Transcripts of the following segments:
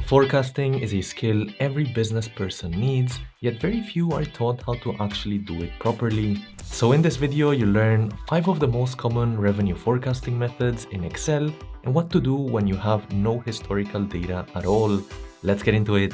Forecasting is a skill every business person needs, yet very few are taught how to actually do it properly. So in this video, you learn 5 of the most common revenue forecasting methods in Excel and what to do when you have no historical data at all. Let's get into it.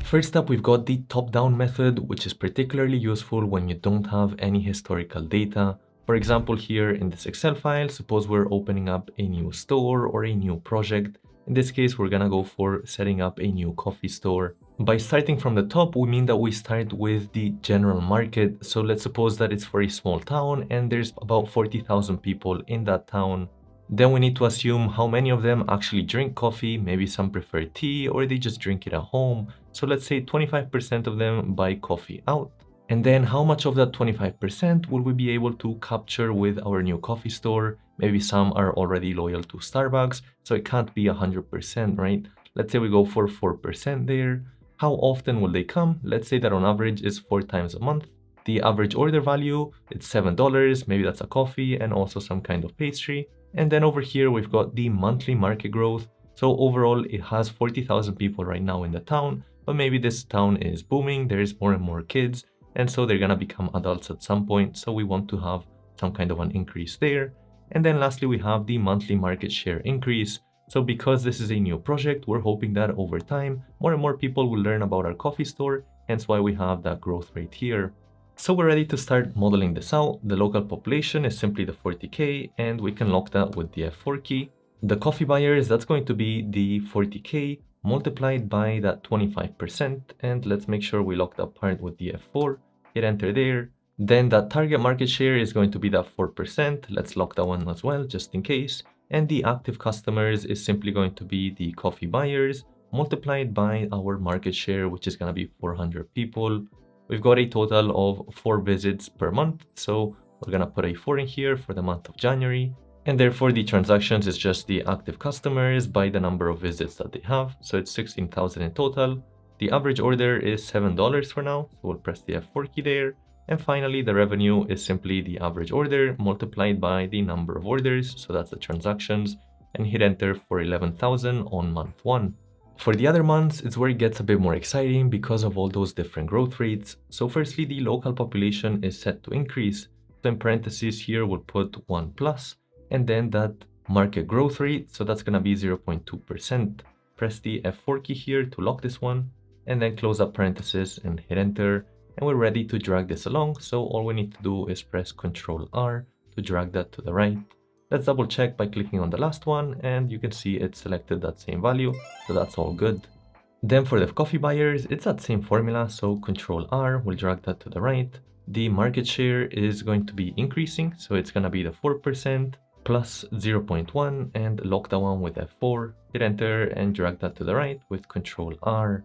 First up, we've got the top-down method, which is particularly useful when you don't have any historical data. For example, here in this Excel file, suppose we're opening up a new store or a new project. In this case, we're gonna go for setting up a new coffee store. By starting from the top, we mean that we start with the general market. So let's suppose that it's for a small town and there's about 40,000 people in that town. Then we need to assume how many of them actually drink coffee, maybe some prefer tea or they just drink it at home. So let's say 25% of them buy coffee out. And then how much of that 25% will we be able to capture with our new coffee store? Maybe some are already loyal to Starbucks, so it can't be 100%, right? Let's say we go for 4% there. How often will they come? Let's say that on average is 4 times a month. The average order value, it's $7. Maybe that's a coffee and also some kind of pastry. And then over here, we've got the monthly market growth. So overall, it has 40,000 people right now in the town, but maybe this town is booming. There's more and more kids. And so they're gonna become adults at some point. So we want to have some kind of an increase there. And then lastly, we have the monthly market share increase. So because this is a new project, we're hoping that over time, more and more people will learn about our coffee store. Hence why we have that growth rate here. So we're ready to start modeling this out. The local population is simply the 40K, and we can lock that with the F4 key. The coffee buyers, that's going to be the 40K multiplied by that 25%. And let's make sure we lock that part with the F4, hit enter there. Then that target market share is going to be that 4%. Let's lock that one as well, just in case. And the active customers is simply going to be the coffee buyers multiplied by our market share, which is going to be 400 people. We've got a total of 4 visits per month. So we're going to put a 4 in here for the month of January. And therefore the transactions is just the active customers by the number of visits that they have. So it's 16,000 in total. The average order is $7 for now. So we'll press the F4 key there. And finally, the revenue is simply the average order multiplied by the number of orders. So that's the transactions, and hit enter for 11,000 on month 1. For the other months, it's where it gets a bit more exciting because of all those different growth rates. So firstly, the local population is set to increase. So in parentheses here, we'll put 1 plus, and then that market growth rate. So that's going to be 0.2%. Press the F4 key here to lock this one, and then close up parentheses and hit enter. And we're ready to drag this along. So all we need to do is press Ctrl R to drag that to the right. Let's double check by clicking on the last one, and you can see it selected that same value. So that's all good. Then for the coffee buyers, it's that same formula. So Ctrl R will drag that to the right. The market share is going to be increasing. So it's going to be the 4% plus 0.1, and lock that one with F4, hit enter and drag that to the right with Ctrl R.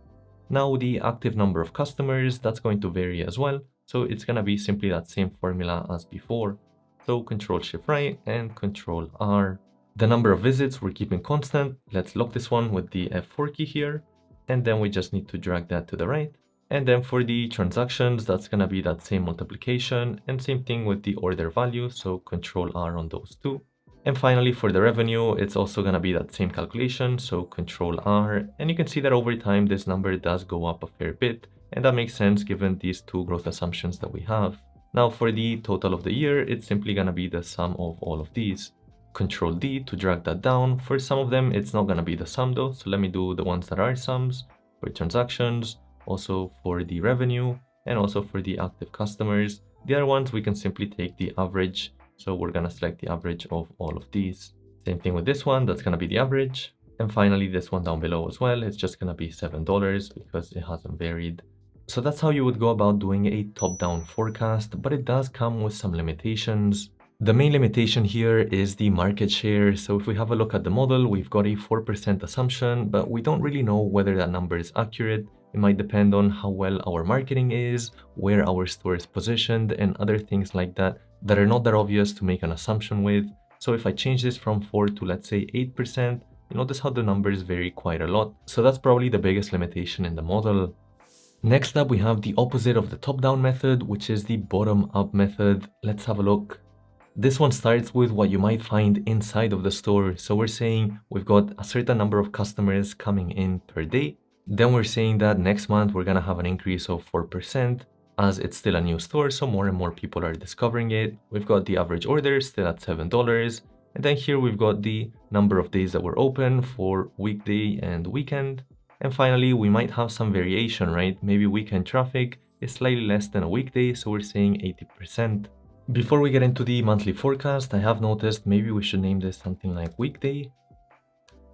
Now the active number of customers, that's going to vary as well. So it's going to be simply that same formula as before. So Ctrl Shift right and Ctrl R. The number of visits we're keeping constant. Let's lock this one with the F4 key here. And then we just need to drag that to the right. And then for the transactions, that's going to be that same multiplication, and same thing with the order value. So Ctrl R on those two. And finally, for the revenue, it's also going to be that same calculation. So Ctrl R, and you can see that over time, this number does go up a fair bit. And that makes sense given these two growth assumptions that we have. Now for the total of the year, it's simply going to be the sum of all of these. Ctrl D to drag that down. For some of them, it's not going to be the sum though. So let me do the ones that are sums for transactions, also for the revenue, and also for the active customers. The other ones, we can simply take the average. So we're going to select the average of all of these. Same thing with this one, that's going to be the average. And finally, this one down below as well, it's just going to be $7 because it hasn't varied. So that's how you would go about doing a top-down forecast, but it does come with some limitations. The main limitation here is the market share. So if we have a look at the model, we've got a 4% assumption, but we don't really know whether that number is accurate. It might depend on how well our marketing is, where our store is positioned, and other things like that that are not that obvious to make an assumption with. So if I change this from 4 to let's say 8%, you notice how the numbers vary quite a lot. So that's probably the biggest limitation in the model. Next up, we have the opposite of the top-down method, which is the bottom-up method. Let's have a look. This one starts with what you might find inside of the store. So we're saying we've got a certain number of customers coming in per day. Then we're saying that next month we're gonna have an increase of 4% as it's still a new store, so more and more people are discovering it. We've got the average order still at $7. And then here we've got the number of days that we're open for weekday and weekend. And finally, we might have some variation, right? Maybe weekend traffic is slightly less than a weekday, so we're saying 80%. Before we get into the monthly forecast, I have noticed maybe we should name this something like weekday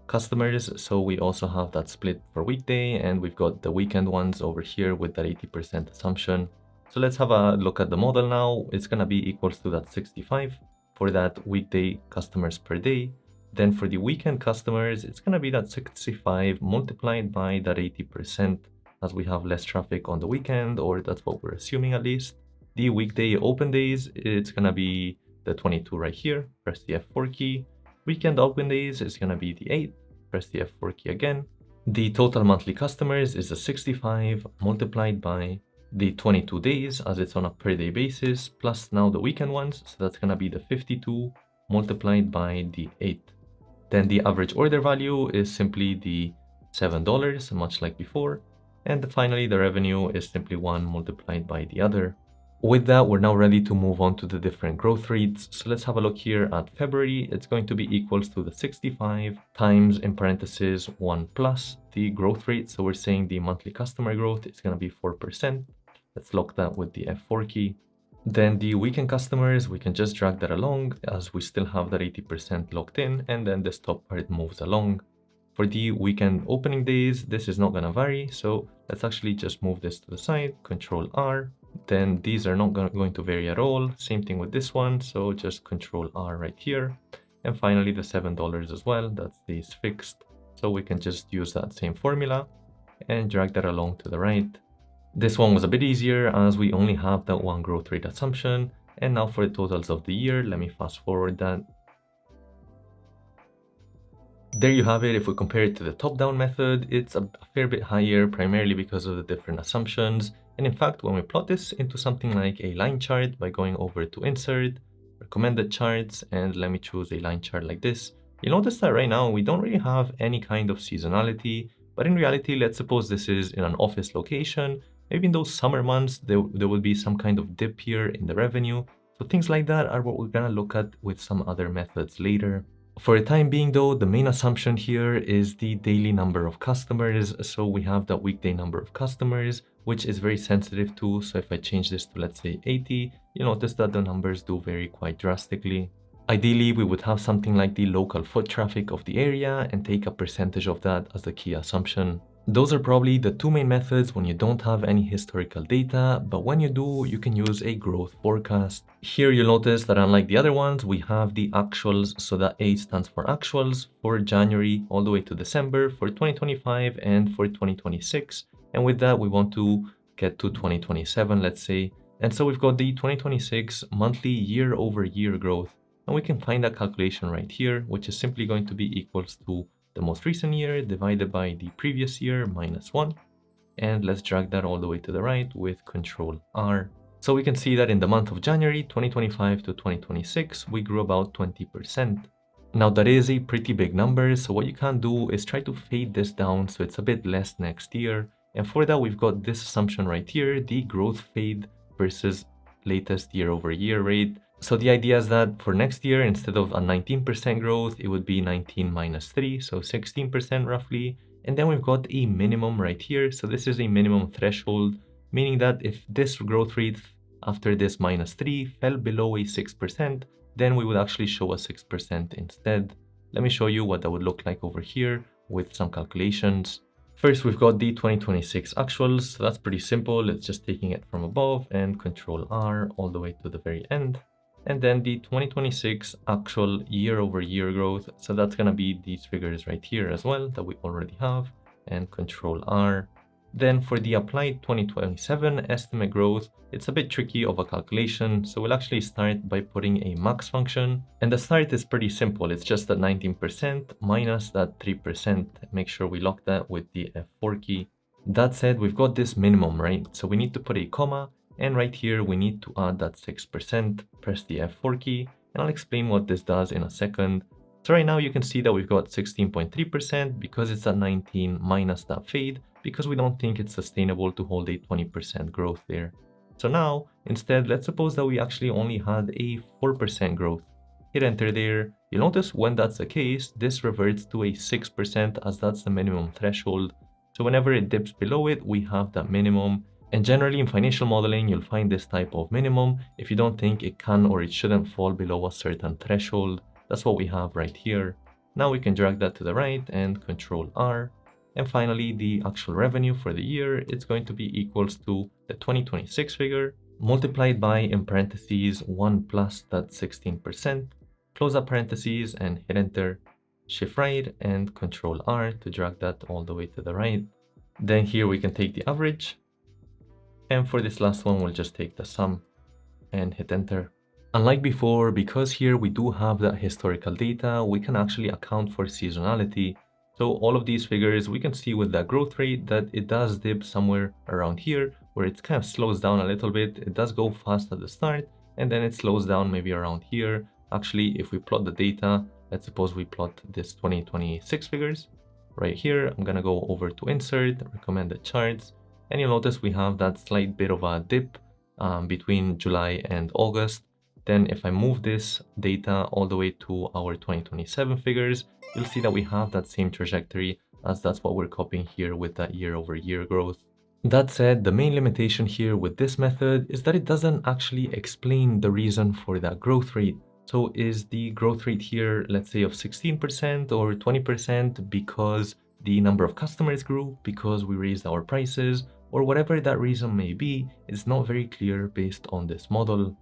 customers. So we also have that split for weekday, and we've got the weekend ones over here with that 80% assumption. So let's have a look at the model now. It's gonna be equals to that 65 for that weekday customers per day. Then for the weekend customers, it's gonna be that 65 multiplied by that 80% as we have less traffic on the weekend, or that's what we're assuming at least. The weekday open days, it's gonna be the 22 right here. Press the F4 key. Weekend open days is gonna be the 8. Press the F4 key again. The total monthly customers is the 65 multiplied by the 22 days as it's on a per day basis, plus now the weekend ones. So that's gonna be the 52 multiplied by the 8. Then the average order value is simply the $7, much like before. And finally, the revenue is simply one multiplied by the other. With that, we're now ready to move on to the different growth rates. So let's have a look here at February. It's going to be equals to the 65 times in parentheses 1 plus the growth rate. So we're saying the monthly customer growth is going to be 4%. Let's lock that with the F4 key. Then the weekend customers, we can just drag that along as we still have that 80% locked in, and then this top part moves along. For the weekend opening days, this is not going to vary. So let's actually just move this to the side, Control R. Then these are not going to vary at all. Same thing with this one. So just Control R right here. And finally, the $7 as well, that stays fixed. So we can just use that same formula and drag that along to the right. This one was a bit easier as we only have that one growth rate assumption. And now for the totals of the year, let me fast forward that. There you have it. If we compare it to the top-down method, it's a fair bit higher, primarily because of the different assumptions. And in fact, when we plot this into something like a line chart by going over to Insert, Recommended Charts, and let me choose a line chart like this, you'll notice that right now we don't really have any kind of seasonality. But in reality, let's suppose this is in an office location. Maybe in those summer months, there will be some kind of dip here in the revenue. So things like that are what we're going to look at with some other methods later. For the time being though, the main assumption here is the daily number of customers. So we have that weekday number of customers, which is very sensitive too. So if I change this to, let's say 80, you notice that the numbers do vary quite drastically. Ideally, we would have something like the local foot traffic of the area and take a percentage of that as the key assumption. Those are probably the two main methods when you don't have any historical data, but when you do, you can use a growth forecast. Here you'll notice that unlike the other ones, we have the actuals, so that A stands for actuals for January all the way to December for 2025 and for 2026. And with that, we want to get to 2027, let's say. And so we've got the 2026 monthly year-over-year growth. And we can find that calculation right here, which is simply going to be equals to the most recent year divided by the previous year minus 1. And let's drag that all the way to the right with Control R. So we can see that in the month of January 2025 to 2026, we grew about 20%. Now that is a pretty big number, so what you can do is try to fade this down so it's a bit less next year. And for that, we've got this assumption right here, the growth fade versus latest year-over-year rate. So the idea is that for next year, instead of a 19% growth, it would be 19 minus 3, so 16% roughly. And then we've got a minimum right here. So this is a minimum threshold, meaning that if this growth rate after this minus 3 fell below a 6%, then we would actually show a 6% instead. Let me show you what that would look like over here with some calculations. First, we've got the 2026 actuals. So that's pretty simple. It's just taking it from above and Control R all the way to the very end. And then the 2026 actual year-over-year growth. So that's going to be these figures right here as well that we already have, and Control R. Then for the applied 2027 estimate growth, it's a bit tricky of a calculation. So we'll actually start by putting a max function. And the start is pretty simple. It's just that 19% minus that 3%. Make sure we lock that with the F4 key. That said, we've got this minimum, right? So we need to put a comma. And right here, we need to add that 6%, press the F4 key, and I'll explain what this does in a second. So right now you can see that we've got 16.3% because it's at 19 minus that fade, because we don't think it's sustainable to hold a 20% growth there. So now, instead, let's suppose that we actually only had a 4% growth. Hit enter there. You'll notice when that's the case, this reverts to a 6% as that's the minimum threshold. So whenever it dips below it, we have that minimum. And generally in financial modeling, you'll find this type of minimum if you don't think it can or it shouldn't fall below a certain threshold. That's what we have right here. Now we can drag that to the right and Control R. And finally, the actual revenue for the year, it's going to be equals to the 2026 figure multiplied by, in parentheses, 1 plus that 16%, close up parentheses and hit enter, shift right and Control R to drag that all the way to the right. Then here we can take the average. And for this last one, we'll just take the sum and hit enter. Unlike before, because here we do have that historical data, we can actually account for seasonality. So all of these figures, we can see with that growth rate that it does dip somewhere around here, where it kind of slows down a little bit. It does go fast at the start, and then it slows down maybe around here. Actually, if we plot the data, let's suppose we plot this 2026 figures. Right here, I'm gonna go over to Insert, Recommended Charts, and you'll notice we have that slight bit of a dip between July and August. Then if I move this data all the way to our 2027 figures, you'll see that we have that same trajectory, as that's what we're copying here with that year-over-year growth. That said, the main limitation here with this method is that it doesn't actually explain the reason for that growth rate. So is the growth rate here, let's say, of 16% or 20% because the number of customers grew, because we raised our prices, or whatever that reason may be, it's not very clear based on this model.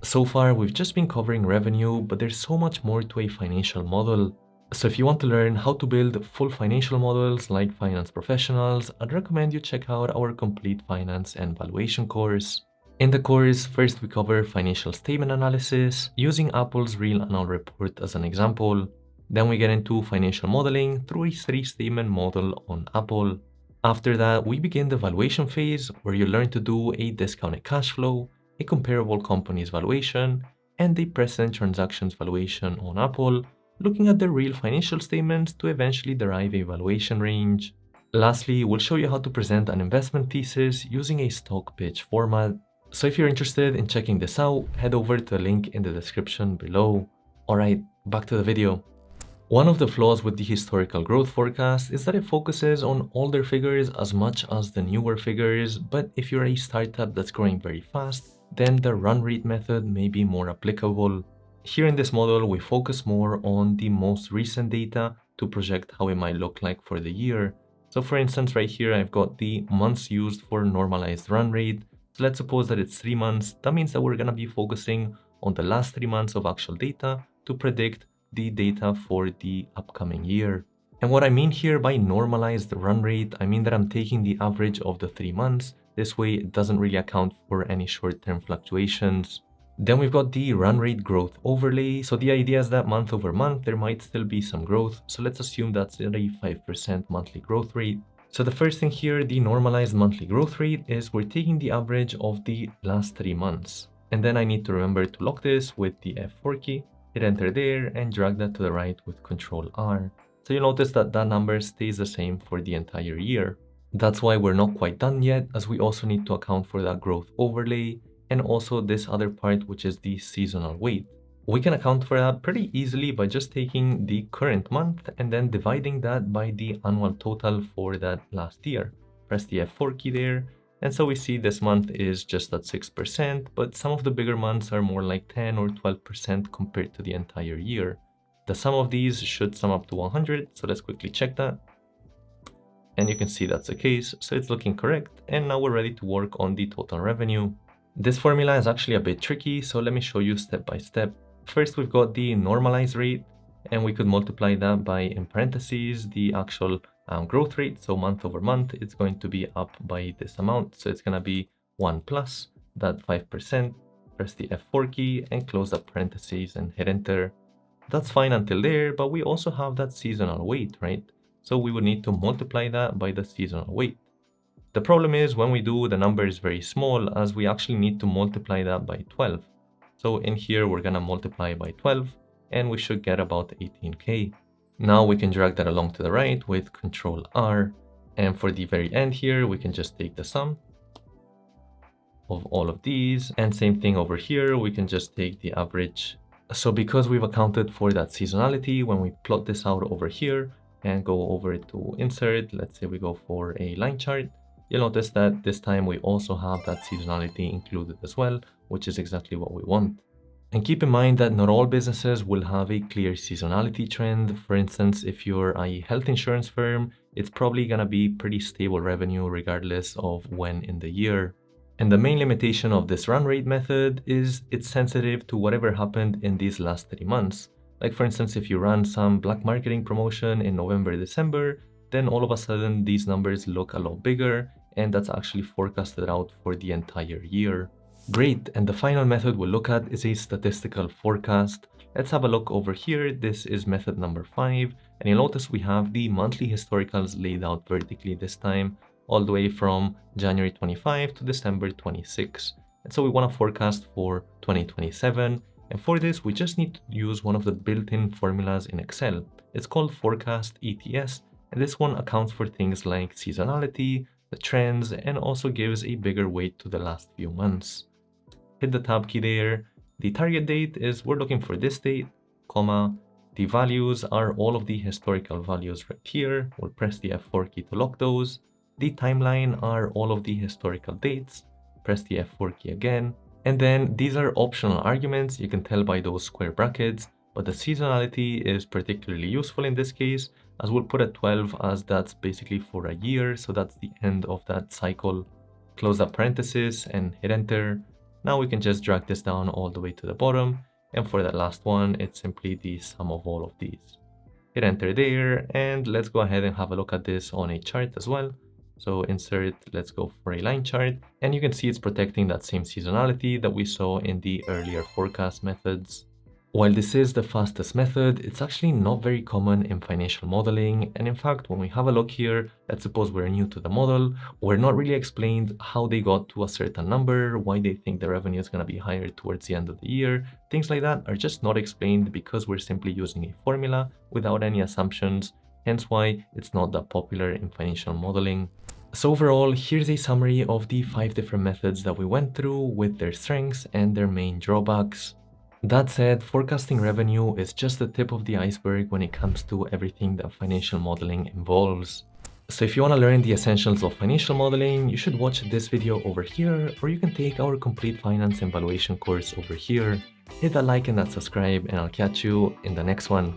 So far, we've just been covering revenue, but there's so much more to a financial model. So if you want to learn how to build full financial models like finance professionals, I'd recommend you check out our complete finance and valuation course. In the course, first we cover financial statement analysis using Apple's Real Annual Report as an example. Then we get into financial modeling through a 3-statement model on Apple. After that, we begin the valuation phase where you learn to do a discounted cash flow, a comparable company's valuation, and a precedent transactions valuation on Apple, looking at the real financial statements to eventually derive a valuation range. Lastly, we'll show you how to present an investment thesis using a stock pitch format. So if you're interested in checking this out, head over to the link in the description below. Alright, back to the video. One of the flaws with the historical growth forecast is that it focuses on older figures as much as the newer figures, but if you're a startup that's growing very fast, then the run rate method may be more applicable. Here in this model, we focus more on the most recent data to project how it might look like for the year. So for instance, right here, I've got the months used for normalized run rate. So let's suppose that it's 3 months. That means that we're gonna be focusing on the last 3 months of actual data to predict the data for the upcoming year. And what I mean here by normalized run rate, I mean that I'm taking the average of the 3 months. This way it doesn't really account for any short-term fluctuations. Then we've got the run rate growth overlay. So the idea is that month over month, there might still be some growth. So let's assume that's at a 5% monthly growth rate. So the first thing here, the normalized monthly growth rate, is we're taking the average of the last 3 months. And then I need to remember to lock this with the F4 key. Hit enter there and drag that to the right with Control R. So you'll notice that that number stays the same for the entire year. That's why we're not quite done yet, as we also need to account for that growth overlay and also this other part, which is the seasonal weight. We can account for that pretty easily by just taking the current month and then dividing that by the annual total for that last year. Press the F4 key there. And so we see this month is just at 6%, but some of the bigger months are more like 10 or 12% compared to the entire year. The sum of these should sum up to 100, so let's quickly check that. And you can see that's the case, so it's looking correct. And now we're ready to work on the total revenue. This formula is actually a bit tricky, so let me show you step by step. First, we've got the normalized rate, and we could multiply that by, in parentheses, the actual growth rate. So month over month, it's going to be up by this amount. So it's going to be 1 plus that 5%. Press the F4 key and close up parentheses and hit enter. That's fine until there, but we also have that seasonal weight, right? So we would need to multiply that by the seasonal weight. The problem is when we do, the number is very small, as we actually need to multiply that by 12. So in here, we're gonna multiply by 12 and we should get about 18K. Now we can drag that along to the right with Control R. And for the very end here, we can just take the sum of all of these. And same thing over here, we can just take the average. So because we've accounted for that seasonality, when we plot this out over here and go over to insert, let's say we go for a line chart, you'll notice that this time we also have that seasonality included as well, which is exactly what we want. And keep in mind that not all businesses will have a clear seasonality trend. For instance, if you're a health insurance firm, it's probably gonna be pretty stable revenue regardless of when in the year. And the main limitation of this run rate method is it's sensitive to whatever happened in these last 3 months. Like for instance, if you run some black marketing promotion in November, December, then all of a sudden these numbers look a lot bigger, and that's actually forecasted out for the entire year. Great, and the final method we'll look at is a statistical forecast. Let's have a look over here. This is method number 5, and you'll notice we have the monthly historicals laid out vertically this time, all the way from January 25 to December 26. And so we want to forecast for 2027. And for this, we just need to use one of the built-in formulas in Excel. It's called FORECAST.ETS, and this one accounts for things like seasonality, the trends, and also gives a bigger weight to the last few months. Hit the tab key there. The target date is we're looking for this date, comma. The values are all of the historical values right here. We'll press the F4 key to lock those. The timeline are all of the historical dates. Press the F4 key again. And then these are optional arguments. You can tell by those square brackets, but the seasonality is particularly useful in this case, as we'll put a 12 as that's basically for a year. So that's the end of that cycle. Close that parenthesis and hit enter. Now we can just drag this down all the way to the bottom. And for that last one, it's simply the sum of all of these. Hit enter there, and let's go ahead and have a look at this on a chart as well. So insert, let's go for a line chart, and you can see it's protecting that same seasonality that we saw in the earlier forecast methods. While this is the fastest method, it's actually not very common in financial modeling. And in fact, when we have a look here, let's suppose we're new to the model, we're not really explained how they got to a certain number, why they think the revenue is going to be higher towards the end of the year. Things like that are just not explained because we're simply using a formula without any assumptions, hence why it's not that popular in financial modeling. So overall, here's a summary of the 5 different methods that we went through with their strengths and their main drawbacks. That said, forecasting revenue is just the tip of the iceberg when it comes to everything that financial modeling involves. So if you want to learn the essentials of financial modeling, you should watch this video over here, or you can take our complete finance and valuation course over here. Hit that like and that subscribe, and I'll catch you in the next one.